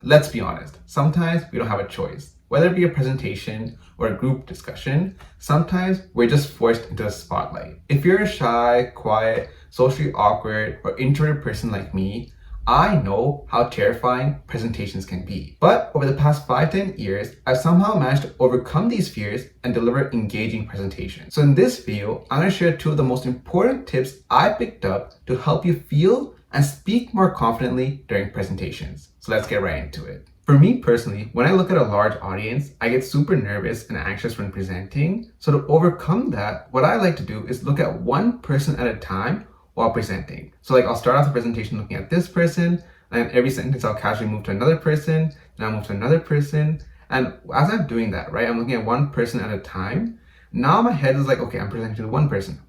Let's be honest, sometimes we don't have a choice. Whether it be a presentation or a group discussion, sometimes we're just forced into the spotlight. If you're a shy, quiet, socially awkward, or introverted person like me, I know how terrifying presentations can be. But over the past 5-10 years, I've somehow managed to overcome these fears and deliver engaging presentations. So in this video, I'm going to share 2 of the most important tips I picked up to help you feel and speak more confidently during presentations. So let's get right into it. For me personally, when I look at a large audience, I get super nervous and anxious when presenting. So to overcome that, what I like to do is look at one person at a time while presenting. So I'll start off the presentation looking at this person, and every sentence I'll casually move to another person, then I'll move to another person. And as I'm doing that, right, I'm looking at one person at a time. Now my head is like, okay, I'm presenting to one person,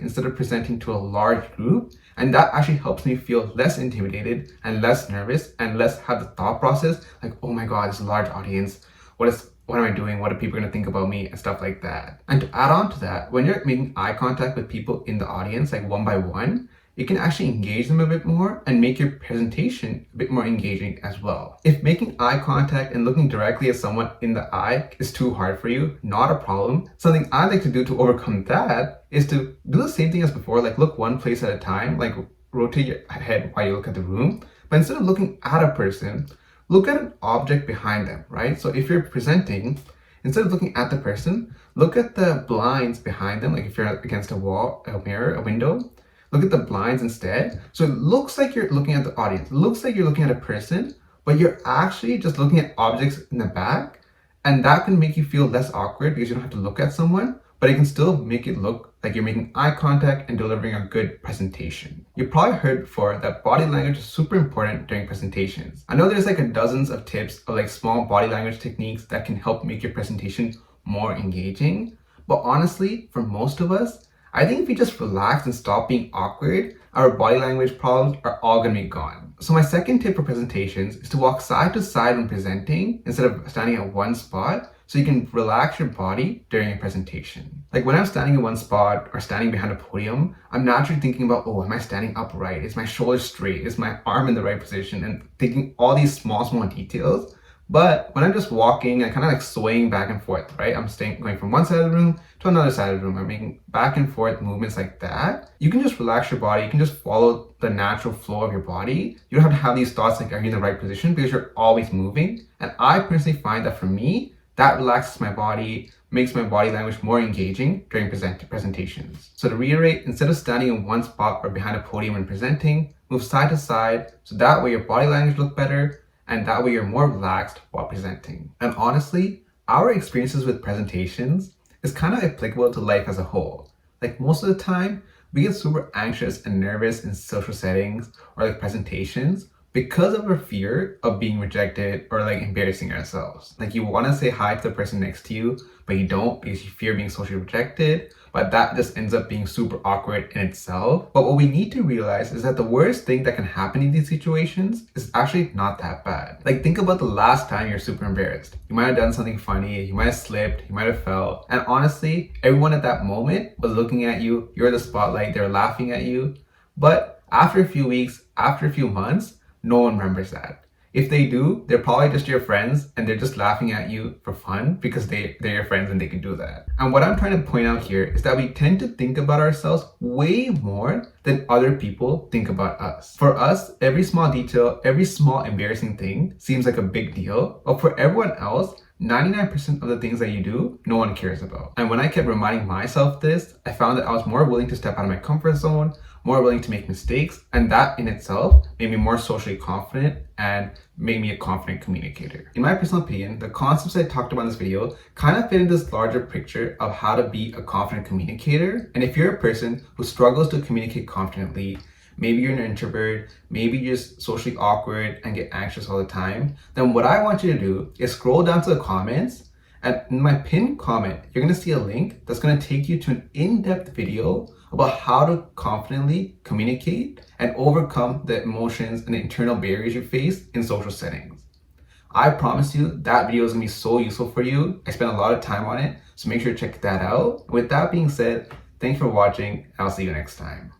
instead of presenting to a large group. And that actually helps me feel less intimidated and less nervous and less have the thought process like, oh my God, it's a large audience. What am I doing? What are people going to think about me and stuff like that? And to add on to that, when you're making eye contact with people in the audience, like one by one, it can actually engage them a bit more and make your presentation a bit more engaging as well. If making eye contact and looking directly at someone in the eye is too hard for you, not a problem. Something I like to do to overcome that is to do the same thing as before, like look one place at a time, like rotate your head while you look at the room. But instead of looking at a person, look at an object behind them, right? So if you're presenting, instead of looking at the person, look at the blinds behind them. Like if you're against a wall, a mirror, a window, look at the blinds instead. So it looks like you're looking at the audience. It looks like you're looking at a person, but you're actually just looking at objects in the back. And that can make you feel less awkward because you don't have to look at someone, but it can still make it look like you're making eye contact and delivering a good presentation. You've probably heard before that body language is super important during presentations. I know there's dozens of tips of small body language techniques that can help make your presentation more engaging. But honestly, for most of us, I think if we just relax and stop being awkward, our body language problems are all gonna be gone. So my second tip for presentations is to walk side to side when presenting instead of standing at one spot, so you can relax your body during a presentation. Like when I'm standing in one spot or standing behind a podium, I'm naturally thinking about, oh, am I standing upright? Is my shoulder straight? Is my arm in the right position? And thinking all these small details. But when I'm just walking and kind of swaying back and forth, right? I'm going from one side of the room to another side of the room. I'm making back and forth movements like that. You can just relax your body. You can just follow the natural flow of your body. You don't have to have these thoughts like, are you in the right position? Because you're always moving. And I personally find that for me, that relaxes my body, makes my body language more engaging during presentations. So to reiterate, instead of standing in one spot or behind a podium when presenting, move side to side so that way your body language looks better and that way you're more relaxed while presenting. And honestly, our experiences with presentations is kind of applicable to life as a whole. Like most of the time, we get super anxious and nervous in social settings or presentations because of our fear of being rejected or embarrassing ourselves. You want to say hi to the person next to you, but you don't because you fear being socially rejected, but that just ends up being super awkward in itself. But what we need to realize is that the worst thing that can happen in these situations is actually not that bad. Think about the last time you're super embarrassed. You might have done something funny, you might have slipped, you might have fell, and honestly, everyone at that moment was looking at you, you're the spotlight, they're laughing at you. But after a few weeks, after a few months, no one remembers that. If they do, they're probably just your friends and they're just laughing at you for fun because they're your friends and they can do that. And what I'm trying to point out here is that we tend to think about ourselves way more than other people think about us. For us, every small detail, every small embarrassing thing seems like a big deal, but for everyone else, 99% of the things that you do, no one cares about. And when I kept reminding myself this, I found that I was more willing to step out of my comfort zone, more willing to make mistakes, and that in itself made me more socially confident and made me a confident communicator. In my personal opinion, the concepts I talked about in this video kind of fit in this larger picture of how to be a confident communicator. And if you're a person who struggles to communicate confidently, maybe you're an introvert, maybe you're just socially awkward and get anxious all the time, then what I want you to do is scroll down to the comments, and in my pinned comment, you're gonna see a link that's gonna take you to an in-depth video about how to confidently communicate and overcome the emotions and the internal barriers you face in social settings. I promise you that video is gonna be so useful for you. I spent a lot of time on it, so make sure to check that out. With that being said, thanks for watching, and I'll see you next time.